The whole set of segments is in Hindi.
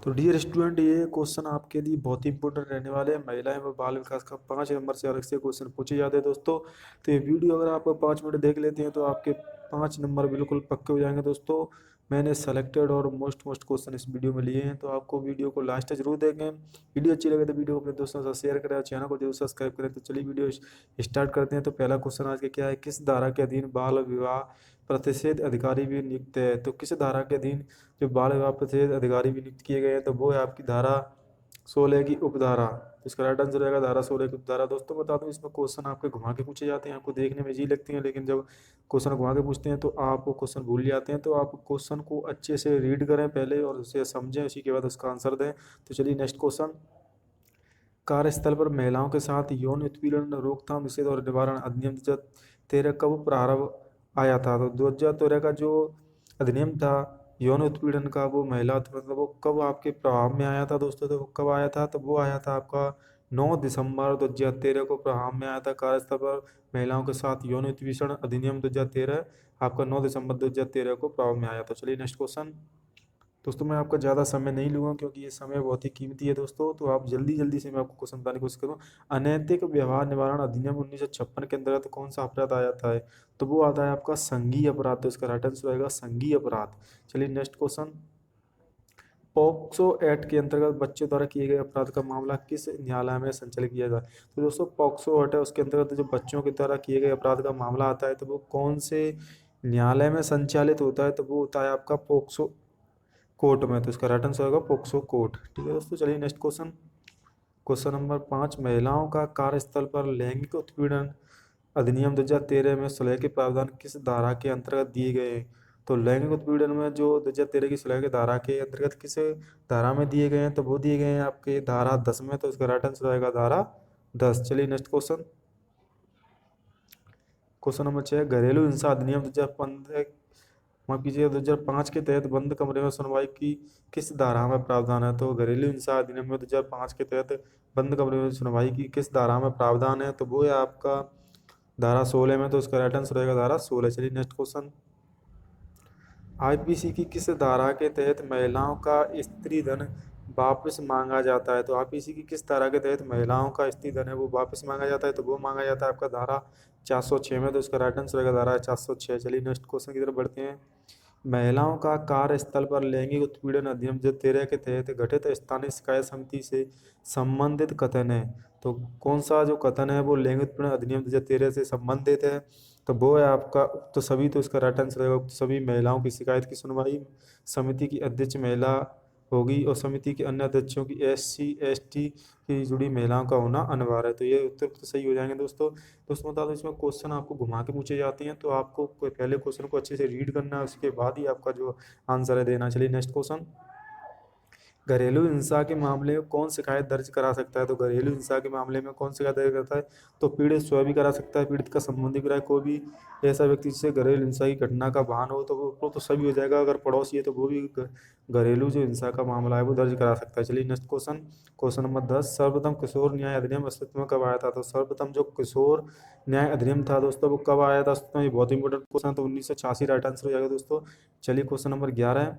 तो डियर स्टूडेंट, ये क्वेश्चन आपके लिए बहुत ही इंपॉर्टेंट रहने वाले हैं। महिला एवं बाल विकास का 5 नंबर से अलग से क्वेश्चन पूछे जाते हैं दोस्तों। तो ये वीडियो अगर आप 5 मिनट देख लेते हैं तो आपके 5 नंबर बिल्कुल पक्के हो जाएंगे दोस्तों। मैंने सेलेक्टेड और मोस्ट मोस्ट क्वेश्चन इस वीडियो में लिए हैं, तो आपको वीडियो को लास्ट तक जरूर देखें। वीडियो अच्छी लगे तो वीडियो को अपने दोस्तों के साथ शेयर करें और चैनल को जरूर सब्सक्राइब करें। तो चलिए वीडियो स्टार्ट करते हैं। तो पहला क्वेश्चन आज का क्या है, किस धारा के अधीन बाल विवाह प्रतिषेध अधिकारी भी नियुक्त है। तो किस धारा के अधीन जो बाल विवाह प्रतिषेध अधिकारी भी नियुक्त किए गए हैं, तो वो है आपकी धारा 16 की उपधारा। तो इसका राइट आंसर रहेगा धारा 16 की उपधारा। दोस्तों बता दूं, इसमें क्वेश्चन आपके घुमा के पूछे जाते हैं, आपको देखने में जी लगती हैं, लेकिन जब क्वेश्चन घुमा के पूछते हैं तो आप वो क्वेश्चन भूल जाते हैं। तो आप क्वेश्चन को अच्छे से रीड करें पहले और उसे समझें, उसी के बाद उसका आंसर दें। तो चलिए नेक्स्ट क्वेश्चन, कार्यस्थल पर महिलाओं के साथ यौन उत्पीड़न रोकथाम निषेध और निवारण अधिनियम 2013 कब प्रारंभ आया था। तो 2013 का जो अधिनियम था यौन उत्पीड़न का, वो महिला मतलब वो कब आपके प्रभाव में आया था दोस्तों। तो वो कब आया था, तो वो आया था आपका 9 दिसंबर 2013 को प्रभाव में आया था। कार्यस्थल पर महिलाओं के साथ यौन उत्पीड़न अधिनियम 2013 आपका 9 दिसंबर 2013 को प्रभाव में आया था। चलिए नेक्स्ट क्वेश्चन। दोस्तों मैं आपका ज़्यादा समय नहीं लूँगा क्योंकि ये समय बहुत ही कीमती है दोस्तों, तो आप जल्दी जल्दी से मैं आपको क्वेश्चन बताने की कोशिश करूँ। अनैतिक व्यवहार निवारण अधिनियम 1956 के अंतर्गत कौन सा अपराध आ जाता है। तो वो आता है आपका संघीय अपराध। तो इसका राइट आंसर रहेगा संघीय अपराध। चलिए नेक्स्ट क्वेश्चन, पॉक्सो एक्ट के अंतर्गत बच्चों द्वारा किए गए अपराध का मामला किस न्यायालय में संचालित किया जाए। तो दोस्तों पॉक्सो एक्ट है, उसके अंतर्गत जो बच्चों के द्वारा किए गए अपराध का मामला आता है, तो वो कौन से न्यायालय में संचालित होता है। तो वो होता है आपका पॉक्सो कोर्ट में। तो इसका राइट आंसर होगा पॉक्सो कोर्ट। ठीक है दोस्तों, चलिए नेक्स्ट क्वेश्चन। क्वेश्चन नंबर 5, महिलाओं का कार्यस्थल पर लैंगिक उत्पीड़न अधिनियम 2013 में 16 के प्रावधान किस धारा के अंतर्गत दिए गए हैं। तो लैंगिक उत्पीड़न में जो 2013 की 16 के धारा के अंतर्गत किस धारा में दिए गए हैं, तो वो दिए गए हैं आपके धारा 10 में। तो इसका राइट आंसर रहेगा धारा 10। चलिए नेक्स्ट क्वेश्चन। क्वेश्चन नंबर 6, घरेलू हिंसा अधिनियम 2015 माफ कीजिएगा 2005 के तहत बंद कमरे में सुनवाई की किस धारा में प्रावधान है। तो घरेलू हिंसा अधिनियम में 2005 के तहत बंद कमरे में सुनवाई की किस धारा में प्रावधान है। तो वो है आपका धारा 16 में। तो इसका राइट आंसर रहेगा धारा 16। चलिए नेक्स्ट क्वेश्चन, आईपीसी की किस धारा के तहत महिलाओं का स्त्री धन वापस मांगा जाता है। तो आईपीसी की किस धारा के तहत महिलाओं का स्त्री धन है वो वापस मांगा जाता है। तो वो मांगा जाता है आपका धारा 406 में। तो इसका राइट आंसर रहेगा धारा 406। चलिए नेक्स्ट क्वेश्चन की तरफ बढ़ते हैं। महिलाओं का कार्यस्थल पर लैंगिक उत्पीड़न अधिनियम 2013 के तहत गठित स्थानीय शिकायत समिति से संबंधित कथन है। तो कौन सा जो कथन है वो लैंगिक उत्पीड़न अधिनियम 2013 से संबंधित है। तो वो है आपका उक्त सभी। तो इसका राइट आंसर रहेगा उक्त सभी महिलाओं की शिकायत की सुनवाई समिति की अध्यक्ष महिला होगी और समिति के अन्य अध्यक्षों की SC ST की जुड़ी महिलाओं का होना अनिवार्य है। तो ये उत्तर तो सही हो जाएंगे दोस्तों। दोस्तों बता दो, इसमें क्वेश्चन आपको घुमा के पूछे जाते हैं, तो आपको पहले क्वेश्चन को अच्छे से रीड करना है, उसके बाद ही आपका जो आंसर है देना। चलिए नेक्स्ट क्वेश्चन, घरेलू हिंसा के मामले में कौन शिकायत दर्ज करा सकता है। तो घरेलू हिंसा के मामले में कौन शिकायत दर्ज करता है। तो पीड़ित स्वयं भी करा सकता है, पीड़ित का संबंधी कराए, कोई भी ऐसा व्यक्ति जिससे घरेलू हिंसा की घटना का भान हो तो वो तो सभी हो जाएगा। अगर पड़ोसी है तो वो भी घरेलू जो हिंसा का मामला है वो दर्ज करा सकता है। चलिए नेक्स्ट क्वेश्चन, क्वेश्चन नंबर 10, सर्वप्रथम किशोर न्याय अधिनियम अस्तित्व में कब आया था। तो सर्वप्रथम जो किशोर न्याय अधिनियम था दोस्तों वो कब आया था अस्तित्व में, ये बहुत इंपॉर्टेंट क्वेश्चन है। तो 1986 राइट आंसर हो जाएगा दोस्तों। चलिए क्वेश्चन नंबर 11,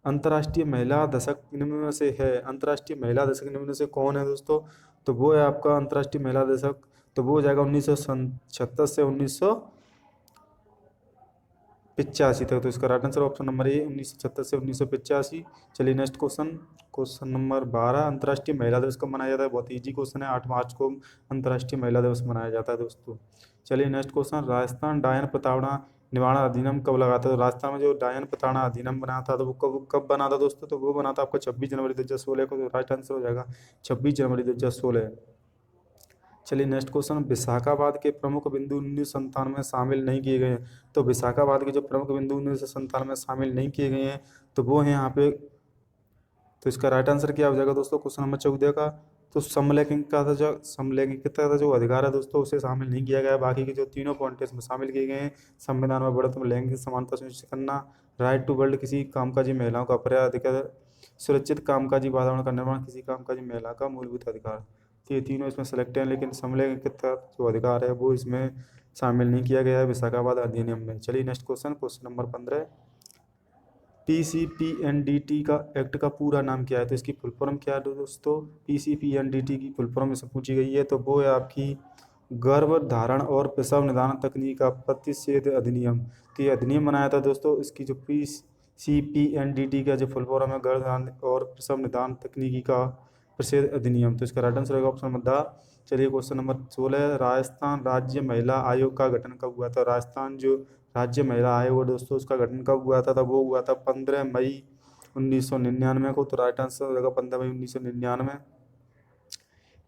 अंतर्राष्ट्रीय महिला दशक निम्न में से है। अंतर्राष्ट्रीय महिला दशक निम्न में से कौन है दोस्तों। तो वो है आपका अंतर्राष्ट्रीय महिला दशक, तो वो हो जाएगा 1976 से 1985 तक। तो इसका right answer option number A 1976 से 1985। चलिए नेक्स्ट क्वेश्चन, क्वेश्चन नंबर 12, अंतर्राष्ट्रीय महिला दिवस कब मनाया जाता है। बहुत ईजी क्वेश्चन है, 8 मार्च को अंतर्राष्ट्रीय महिला दिवस मनाया जाता है दोस्तों। चलिए नेक्स्ट क्वेश्चन, राजस्थान डायन प्रताड़ना निवारण अधिनियम कब लगा था। तो राजस्थान में जो डायन प्रताड़ना अधिनियम बना था तो वो कब कब बना था दोस्तों। तो वो बना था आपका 26 जनवरी 2016 को। तो राइट आंसर हो जाएगा 26 जनवरी 2016। चलिए नेक्स्ट क्वेश्चन, विशाखाबाद के प्रमुख बिंदु 1997 में शामिल नहीं किए गए हैं। तो विशाखाबाद के जो प्रमुख बिंदु 1997 में शामिल नहीं किए गए हैं तो वो हैं यहाँ पे। तो इसका राइट आंसर क्या हो जाएगा दोस्तों क्वेश्चन नंबर 14 का। तो समलैंगिकता का जो अधिकार है दोस्तों उसे शामिल नहीं किया गया है। बाकी के जो तीनों पॉइंट इसमें शामिल किए गए हैं, संविधान में बढ़त में लैंगिक समानता सुनिश्चित करना, राइट टू वर्ल्ड किसी कामकाजी महिलाओं का अधिकार, सुरक्षित कामकाजी वातावरण का निर्माण किसी कामकाजी महिला का मूलभूत अधिकार। तो ये तीनों इसमें सेलेक्ट हैं, लेकिन समलैंगिकता जो अधिकार है वो इसमें शामिल नहीं किया गया है विशाखाबाद अधिनियम में। चलिए next question, question number 15, PCPNDT का एक्ट का पूरा नाम क्या है? तो इसकी फुल फॉर्म क्या है दोस्तों? PCPNDT की फुल फॉर्म इससे पूछी गई है, तो वो है आपकी गर्भधारण और प्रसव निदान तकनीक का प्रतिषेध अधिनियम। तो ये अधिनियम बनाया था दोस्तों। इसकी जो PCPNDT का जो फुल फॉर्म है, गर्भधारण और प्रसव निदान तकनीकी का प्रतिषेध अधिनियम। तो इसका राइट आंसर होगा ऑप्शन नंबर द। चलिए क्वेश्चन नंबर 16, राजस्थान राज्य महिला आयोग का गठन कब हुआ था? राजस्थान जो राज्य महिला आयोग है दोस्तों, उसका गठन कब हुआ था? तब वो हुआ था 15 मई 1999 को। तो राइट आंसर हो जाएगा 15 मई 1999।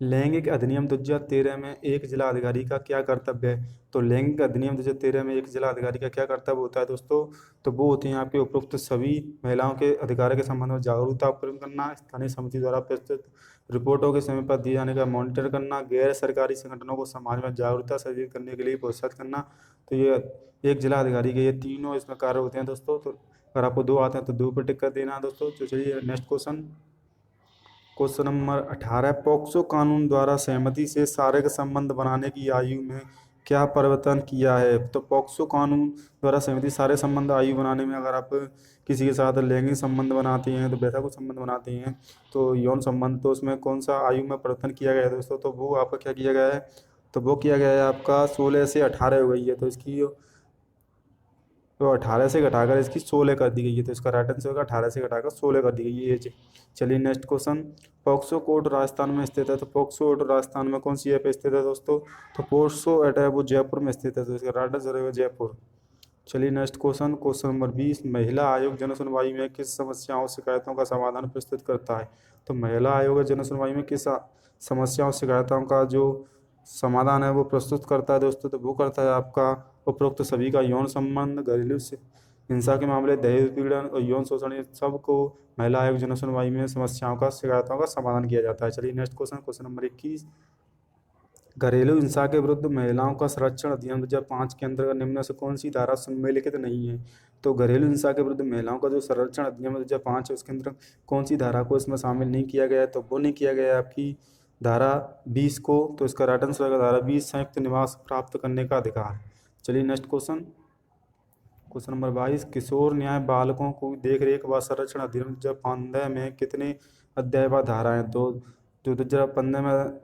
लैंगिक अधिनियम 2013 में एक जिला अधिकारी का क्या कर्तव्य है? तो लैंगिक अधिनियम 2013 में एक जिला अधिकारी का क्या कर्तव्य होता है दोस्तों? तो वो होती हैं आपके उपरोक्त सभी महिलाओं के अधिकारों के संबंध में जागरूकता उत्पन्न करना, स्थानीय समिति द्वारा प्रस्तुत रिपोर्टों के समय पर दिए जाने का मॉनिटर करना, गैर सरकारी संगठनों को समाज में जागरूकता सृजित करने के लिए प्रोत्साहित करना। तो ये एक जिला अधिकारी के ये तीनों इसमें कार्य होते हैं दोस्तों। तो अगर आपको 2 आते हैं तो 2 पर टिक कर देना है दोस्तों। तो चलिए next question, question number 18, POCSO कानून द्वारा सहमति से शारीरिक संबंध बनाने की आयु में क्या परिवर्तन किया है? तो पॉक्सो कानून द्वारा सहमति शारीरिक संबंध आयु बनाने में, अगर आप किसी के साथ लैंगिक संबंध बनाते हैं, तो वैसा कुछ संबंध बनाते हैं, तो यौन संबंध, तो उसमें कौन सा आयु में परिवर्तन किया गया है दोस्तों? तो वो आपका क्या किया गया है? तो वो किया गया है आपका 16 से 18 हो गई है। तो इसकी तो 18 से घटाकर इसकी 16 कर दी गई है। तो इसका राइट आंसर होगा 18 से घटाकर 16 कर दी गई है एज। चलिए next question, POCSO court Rajasthan में स्थित है। तो पॉक्सो कोर्ट राजस्थान में कौन सी जगह पे स्थित है दोस्तों? तो पॉक्सो कोर्ट है वो जयपुर में स्थित है। तो इसका राइट आंसर होगा जयपुर। चलिए नेक्स्ट क्वेश्चन, क्वेश्चन नंबर 20, महिला आयोग जन सुनवाई में किस समस्याओं शिकायतों का समाधान प्रस्तुत करता है? तो महिला आयोग जन सुनवाई में किस समस्याओं शिकायतों का जो समाधान है वो प्रस्तुत करता है दोस्तों? तो वो करता है आपका उपरोक्त सभी का यौन संबंध, घरेलू से हिंसा के मामले, दहेज पीड़न और यौन शोषण, ये सबको महिला आयोग जन सुनवाई में समस्याओं का शिकायतों का समाधान किया जाता है। चलिए नेक्स्ट क्वेश्चन, क्वेश्चन नंबर 21, घरेलू हिंसा के विरुद्ध महिलाओं का संरक्षण अधिनियम 2005 के अंतर्गत निम्न से कौन सी धारा सम्मिलित नहीं है? तो घरेलू हिंसा के विरुद्ध महिलाओं का जो संरक्षण अधिनियम 2005 है, उसके अंतर्गत कौन सी धारा को इसमें शामिल नहीं किया गया है? तो वो नहीं किया गया है आपकी धारा 20 को। तो इसका राइट आंसर होगा धारा 20, संयुक्त निवास प्राप्त करने का अधिकार। चलिए नेक्स्ट क्वेश्चन, क्वेश्चन नंबर 22, किशोर न्याय बालकों को देखरेख व संरक्षण अधिनियम 2015 में कितने अध्याय व धाराएं? तो जो 2015 में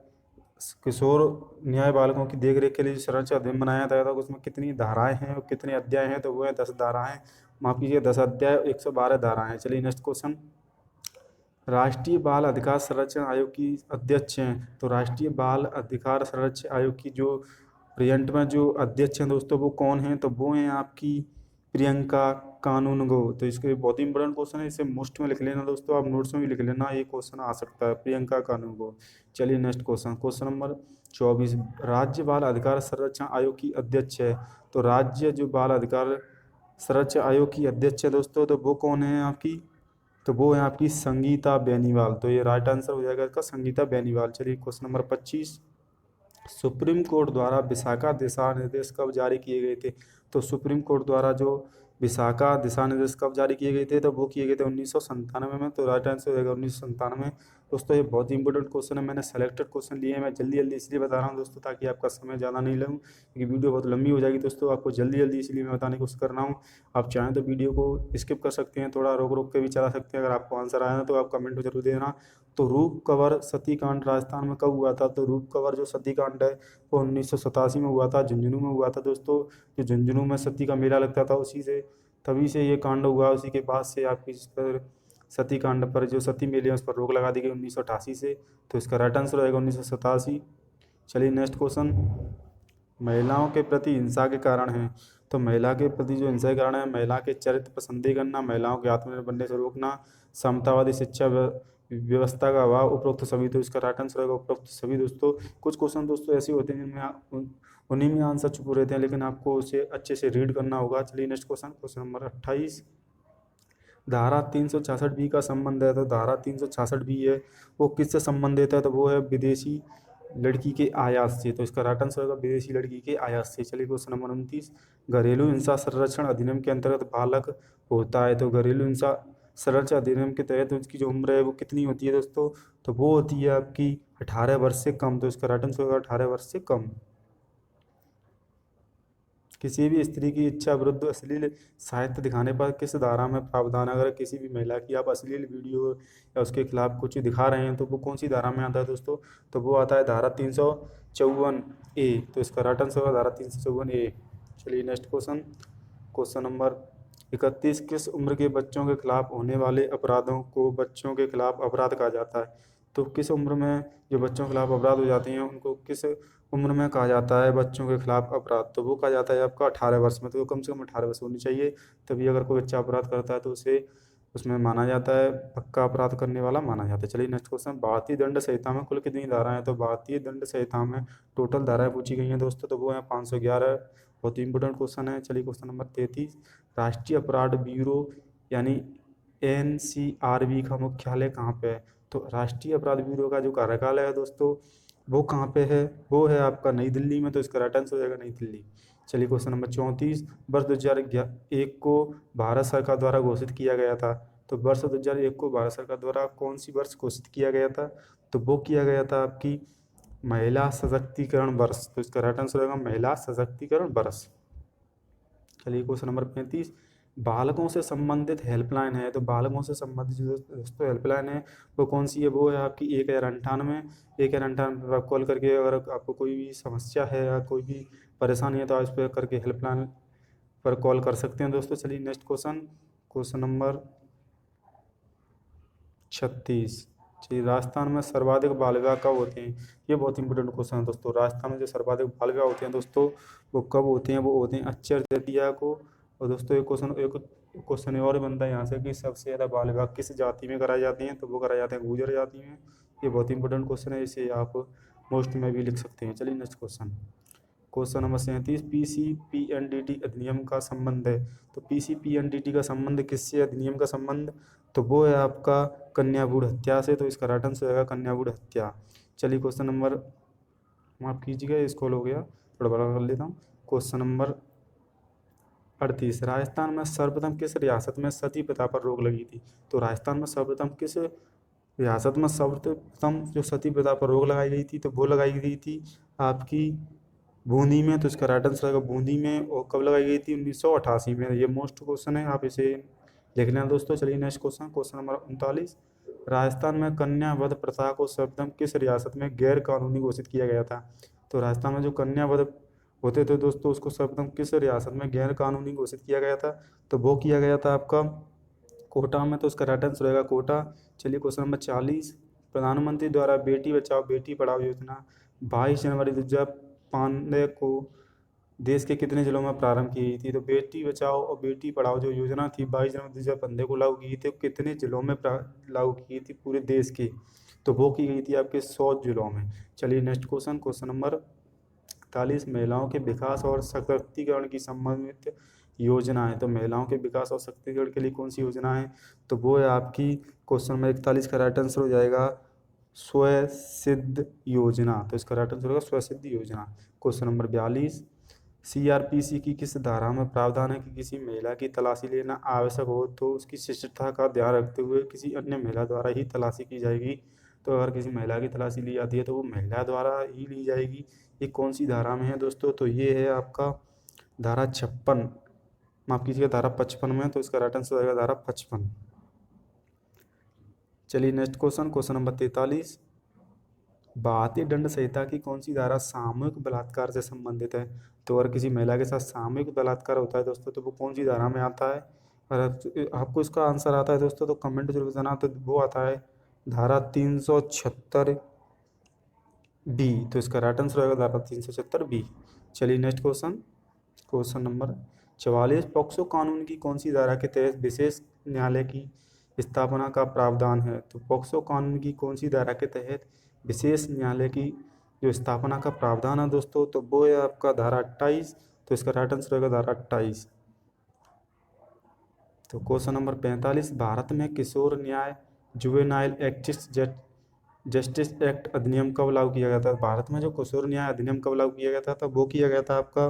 किशोर न्याय बालकों की देखरेख के लिए जो संरक्षण अधिनियम बनाया गया था, उसमें कितनी धाराएं हैं और कितने अध्याय हैं? तो वो है 10 धाराएं, माफ कीजिए 10 अध्याय, 112 धाराएं। चलिए नेक्स्ट क्वेश्चन, राष्ट्रीय बाल अधिकार संरक्षण आयोग की अध्यक्ष हैं। तो राष्ट्रीय बाल अधिकार संरक्षण आयोग की जो प्रेजेंट में जो अध्यक्ष हैं दोस्तों, वो कौन हैं? तो वो हैं आपकी प्रियंका कानूनगो। तो इसके बहुत ही इंपॉर्टेंट क्वेश्चन है, इसे मोस्ट में लिख लेना दोस्तों, आप नोट्स में भी लिख लेना, ये क्वेश्चन आ सकता है, प्रियंका कानूनगो। चलिए नेक्स्ट क्वेश्चन, क्वेश्चन नंबर 24, राज्य बाल अधिकार संरक्षण आयोग की अध्यक्ष है। तो राज्य जो बाल अधिकार संरक्षण आयोग की अध्यक्ष है दोस्तों, तो वो कौन है आपकी? तो वो है आपकी संगीता बेनीवाल। तो ये राइट आंसर हो जाएगा इसका, संगीता बेनीवाल। चलिए क्वेश्चन नंबर 25, सुप्रीम कोर्ट द्वारा विशाखा दिशा निर्देश कब जारी किए गए थे? तो सुप्रीम कोर्ट द्वारा जो विशाखा दिशा निर्देश कब जारी किए गए थे? तो वो किए गए थे 1997 में। तो राइट आंसर हो जाएगा 1997। दोस्तों ये बहुत ही इंपॉर्टेंट क्वेश्चन है, मैंने सेलेक्टेड क्वेश्चन लिए हैं, मैं जल्दी जल्दी इसलिए बता रहा हूँ दोस्तों, ताकि आपका समय ज़्यादा नहीं लगूँ, क्योंकि वीडियो बहुत लंबी हो जाएगी दोस्तों, आपको जल्दी जल्दी इसलिए मैं बताने की कोशिश कर रहा हूँ। आप चाहें तो वीडियो को स्किप कर सकते हैं, थोड़ा रोक रोक के भी चला सकते हैं। अगर आपको आंसर आया ना तो आप कमेंट में जरूर देना। तो रूप कंवर सतीकांड राजस्थान में कब हुआ था? तो रूप कंवर जो सतीकांड है वो 1987 में हुआ था, झुंझुनू में हुआ था दोस्तों। जो झुंझुनू में सती का मेला लगता था, उसी से तभी से ये कांड हुआ, उसी के बाद से आपकी इस पर सती कांड पर जो सती मेले हैं उस पर रोक लगा दी गई 1988 से। तो इसका राइट आंसर रहेगा 1987। चलिए नेक्स्ट क्वेश्चन, महिलाओं के प्रति हिंसा के कारण हैं। तो महिला के प्रति जो हिंसा के कारण है, महिला के चरित्र पर संदेह करना, महिलाओं के आत्मनिर्भर बनने से रोकना, समतावादी शिक्षा व्यवस्था का अभाव, उपरोक्त सभी। तो इसका राइट आंसर होगा उपरोक्त सभी दोस्तों। कुछ क्वेश्चन दोस्तों ऐसे होते हैं जिनमें उन्हीं में आंसर छुपे रहते हैं, लेकिन आपको उसे अच्छे से रीड करना होगा। चलिए नेक्स्ट क्वेश्चन, क्वेश्चन नंबर 28, धारा 366 बी का संबंध है। तो धारा 366 बी है वो किससे संबंधित है? तो वो है विदेशी लड़की के आयात से। तो इसका राइट आंसर होगा विदेशी लड़की के आयात से। चलिए क्वेश्चन नंबर 29, घरेलू हिंसा संरक्षण अधिनियम के अंतर्गत बालक होता है। तो घरेलू हिंसा संरक्षण अधिनियम के तहत उसकी जो उम्र है वो कितनी होती है दोस्तों? तो वो होती है आपकी 18 वर्ष से कम। तो इसका राइट आंसर होगा 18 वर्ष से कम। किसी भी स्त्री की इच्छा विरुद्ध अश्लील साहित्य दिखाने पर किस धारा में प्रावधान है? अगर किसी भी महिला की आप अश्लील वीडियो या उसके खिलाफ कुछ दिखा रहे हैं तो वो कौन सी धारा में आता है दोस्तों? तो वो आता है धारा 354A। तो इसका राइट आंसर होगा धारा 354A। चलिए नेक्स्ट क्वेश्चन, क्वेश्चन नंबर 31। किस उम्र के बच्चों के खिलाफ होने वाले अपराधों को बच्चों के खिलाफ अपराध कहा जाता है? तो किस उम्र में जो बच्चों के खिलाफ अपराध हो जाते हैं उनको किस उम्र में कहा जाता है बच्चों के खिलाफ अपराध? तो वो कहा जाता है आपका 18 वर्ष में। तो कम से कम 18 वर्ष होनी चाहिए, तभी अगर कोई बच्चा अपराध करता है तो उसे उसमें माना जाता है, पक्का अपराध करने वाला माना जाता है। चलिए नेक्स्ट क्वेश्चन, भारतीय दंड संहिता में कुल कितनी धाराएं हैं? तो भारतीय दंड संहिता में टोटल धाराएं पूछी गई हैं दोस्तों, तो वो है 511। बहुत ही इंपॉर्टेंट क्वेश्चन है। चलिए क्वेश्चन नंबर 33। राष्ट्रीय अपराध ब्यूरो यानी NCRB का मुख्यालय कहाँ पे है? तो राष्ट्रीय अपराध ब्यूरो का जो कार्यालय है दोस्तों वो कहाँ पे है? वो है आपका नई दिल्ली में। तो इसका राइट आंसर हो जाएगा नई दिल्ली। चलिए क्वेश्चन नंबर 34। वर्ष 2001 को भारत सरकार द्वारा घोषित किया गया था। तो वर्ष 2001 को भारत सरकार द्वारा कौन सी वर्ष घोषित किया गया था? तो वो किया गया था आपकी महिला सशक्तिकरण वर्ष। तो इसका राइट आंसर होगा महिला सशक्तिकरण वर्ष। चलिए क्वेश्चन नंबर 35। बालकों से संबंधित हेल्पलाइन है, तो बालकों से संबंधित जो दोस्तों हेल्पलाइन है वो कौन सी है? वो है आपकी 1098। 1098 पर आप कॉल करके अगर आपको कोई भी समस्या है या कोई भी परेशानी है तो आप इस पर करके हेल्पलाइन पर कॉल कर सकते हैं दोस्तों। चलिए नेक्स्ट क्वेश्चन, क्वेश्चन नंबर 36। चलिए राजस्थान में सर्वाधिक बाल विवाह कब होते हैं? ये बहुत इंपॉर्टेंट क्वेश्चन है दोस्तों। राजस्थान में जो सर्वाधिक बाल विवाह होते हैं दोस्तों वो कब होते हैं? वो होते हैं अक्षय तृतीया को। और दोस्तों एक क्वेश्चन और बनता है यहाँ से कि सबसे ज़्यादा बाल विवाह किस जाति में कराए जाते हैं? तो वो कराए जाते हैं गुर्जर जाति में। ये बहुत इंपॉर्टेंट क्वेश्चन है, इसे आप मोस्ट में भी लिख सकते हैं। चलिए next question, question number 37। PCPNDT अधिनियम का संबंध है, तो PCPNDT का संबंध किससे? अधिनियम का संबंध तो वो है आपका कन्या भ्रूण हत्या से। तो इसका राइट आंसर होगा कन्या भ्रूण हत्या। चलिए क्वेश्चन नंबर, माफ कीजिएगा स्क्रॉल हो गया, थोड़ा बड़ा कर लेता हूँ। Question number 38। राजस्थान में सर्वप्रथम किस रियासत में सती प्रथा पर रोक लगी थी? तो राजस्थान में सर्वप्रथम किस रियासत में सर्वप्रथम जो सती प्रथा पर रोक लगाई गई थी? तो वो लगाई गई थी आपकी बूंदी में। तो इसका राइट आंसर आएगा बूंदी में। और कब लगाई गई थी? 1988 में। ये मोस्ट क्वेश्चन है, आप इसे लिख लेना दोस्तों। चलिए next question, question number 39। Rajasthan में कन्या वध प्रथा को सर्वप्रथम किस रियासत में गैर कानूनी घोषित किया गया था? तो राजस्थान में जो कन्या वध होते थे दोस्तों उसको सर्वप्रथम किस रियासत में गैर कानूनी घोषित किया गया था? तो वो किया गया था आपका कोटा में। तो इसका राइट आंसर रहेगा कोटा। चलिए क्वेश्चन नंबर 40। प्रधानमंत्री द्वारा बेटी बचाओ बेटी पढ़ाओ योजना 22 जनवरी 2005 को देश के कितने जिलों में प्रारंभ की गई थी? तो बेटी बचाओ और बेटी पढ़ाओ जो योजना थी 22 जनवरी 2015 को लागू की गई थी, कितने जिलों में लागू की गई थी पूरे देश के? तो वो की गई थी आपके 100 जिलों में। चलिए नेक्स्ट क्वेश्चन, क्वेश्चन नंबर 41। महिलाओं के विकास और सशक्तिकरण की संबंधित योजना है, तो महिलाओं के विकास और सशक्तिकरण के लिए कौन सी योजना है? तो वो है आपकी क्वेश्चन नंबर 41 का राइट आंसर हो जाएगा स्वसिद्ध योजना। तो इसका राइट आंसर होगा स्वसिद्ध योजना। Question number 42। CRPC की किस धारा में प्रावधान है कि किसी महिला की तलाशी लेना आवश्यक हो तो उसकी शिष्टता का ध्यान रखते हुए किसी अन्य महिला द्वारा ही तलाशी की जाएगी? तो अगर किसी महिला की तलाशी ली जाती है तो वो महिला द्वारा ही ली जाएगी। ये कौन सी धारा में है दोस्तों? तो ये है आपका धारा 56, माफ कीजिएगा धारा 55 में। तो इसका राइट आंसर आएगा धारा 55। चलिए नेक्स्ट क्वेश्चन, क्वेश्चन नंबर 43। भारतीय दंड संहिता की कौन सी धारा सामूहिक बलात्कार से संबंधित है? तो अगर किसी महिला के साथ सामूहिक बलात्कार होता है दोस्तों तो वो कौन सी धारा में आता है? अगर आपको इसका आंसर आता है दोस्तों तो कमेंट जरूर बताना। तो वो आता है धारा 376 बी। तो इसका राइट आंसर होगा धारा 376 बी। चलिए next question, question number 44। POCSO कानून की कौन सी धारा के तहत विशेष न्यायालय की स्थापना का प्रावधान है? तो पॉक्सो कानून की कौन सी धारा के तहत विशेष न्यायालय की जो स्थापना का प्रावधान है दोस्तों तो वो है आपका धारा 28। तो इसका राइट आंसर होगा धारा 28। तो क्वेश्चन नंबर 45। भारत में किशोर न्याय जुवेनाइल जस्टिस एक्ट अधिनियम कब लागू किया गया था? भारत में जो किशोर न्याय अधिनियम कब लागू किया गया था? तो वो किया गया था आपका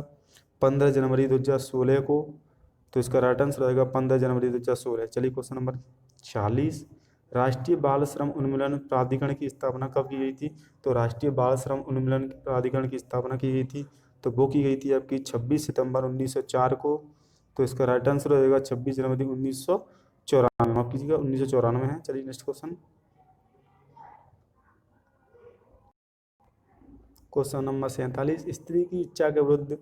15 जनवरी 2016 को। तो इसका राइट आंसर रहेगा 15 जनवरी 2016। चलिए क्वेश्चन नंबर 46। राष्ट्रीय बाल श्रम उन्मूलन प्राधिकरण की स्थापना कब की गई थी? तो राष्ट्रीय बाल श्रम उन्मूलन प्राधिकरण की स्थापना की गई थी तो वो की गई थी आपकी 26 सितंबर 1904 को। तो इसका राइट आंसर हो जाएगा 26 जनवरी 1994, माफ कीजिएगा 1994 है। चलिए नेक्स्ट क्वेश्चन। क्वेश्चन नंबर 47, स्त्री की इच्छा के विरुद्ध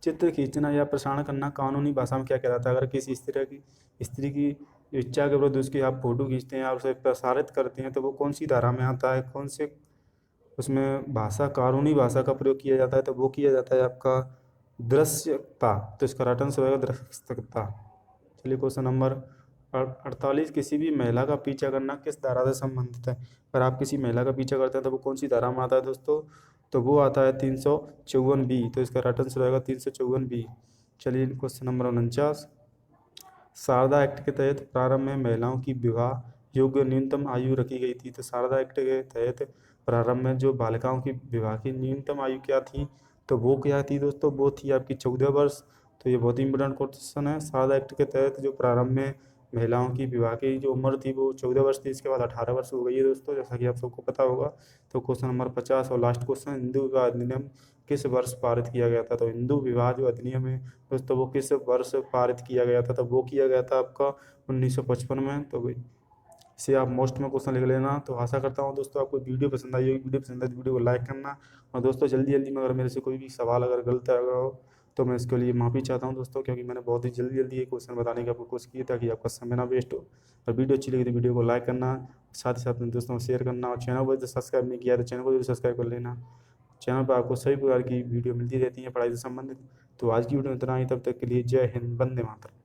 चित्र खींचना या प्रसारण करना कानूनी भाषा में क्या कहलाता है? अगर किसी स्त्री की इच्छा के विरुद्ध उसकी आप फोटो खींचते हैं और उसे प्रसारित करते हैं तो वो कौन सी धारा में आता है, कौन से उसमें भाषा, कानूनी भाषा का प्रयोग किया जाता है? तो वो किया जाता है आपका दृश्यता। तो इसका राइट आंसर होगा दृश्यता। चलिए क्वेश्चन नंबर 48, किसी भी महिला का पीछा करना किस धारा से संबंधित है? अगर आप किसी महिला का पीछा करते हैं तो वो कौन सी धारा में आता है दोस्तों? तो वो आता है 354 बी। तो इसका राइट आंसर होगा 354 बी। चलिए क्वेश्चन नंबर 49, शारदा एक्ट के तहत प्रारंभ में महिलाओं की विवाह योग्य न्यूनतम आयु रखी गई थी। तो शारदा एक्ट के तहत प्रारंभ में जो बालिकाओं की विवाह की न्यूनतम आयु क्या थी? तो वो क्या थी दोस्तों? वो थी आपकी 14 वर्ष। तो ये बहुत ही इंपॉर्टेंट क्वेश्चन है। शारदा एक्ट के तहत जो प्रारंभ में महिलाओं की विवाह की जो उम्र थी वो 14 वर्ष थी, इसके बाद 18 वर्ष हो गई है दोस्तों, जैसा कि आप सबको पता होगा। तो क्वेश्चन नंबर 50 और लास्ट क्वेश्चन, हिंदू विवाह अधिनियम किस वर्ष पारित किया गया था? तो हिंदू विवाह जो अधिनियम है दोस्तों वो किस वर्ष पारित किया गया था? तो वो किया गया था आपका 1955 में। तो इसे आप मोस्ट में क्वेश्चन लिख लेना। तो आशा करता हूँ दोस्तों आपको वीडियो पसंद आई होगी। वीडियो पसंद आई तो वीडियो को लाइक करना। और दोस्तों जल्दी जल्दी में अगर मेरे से कोई भी सवाल अगर गलत आया हो तो मैं इसके लिए माफ़ी चाहता हूँ दोस्तों, क्योंकि मैंने बहुत ही जल्दी जल्दी ये क्वेश्चन बताने की आपको कोशिश की ताकि आपका समय ना वेस्ट हो। और वीडियो अच्छी लगी तो वीडियो को लाइक करना, साथ ही साथ अपने दोस्तों को शेयर करना, और चैनल को यदि सब्सक्राइब नहीं किया तो चैनल को जरूर सब्सक्राइब कर लेना। चैनल पर आपको सभी प्रकार की वीडियो मिलती रहती है पढ़ाई से संबंधित। तो आज की वीडियो में इतना ही, तब तक के लिए जय हिंद, वंदे मातरम।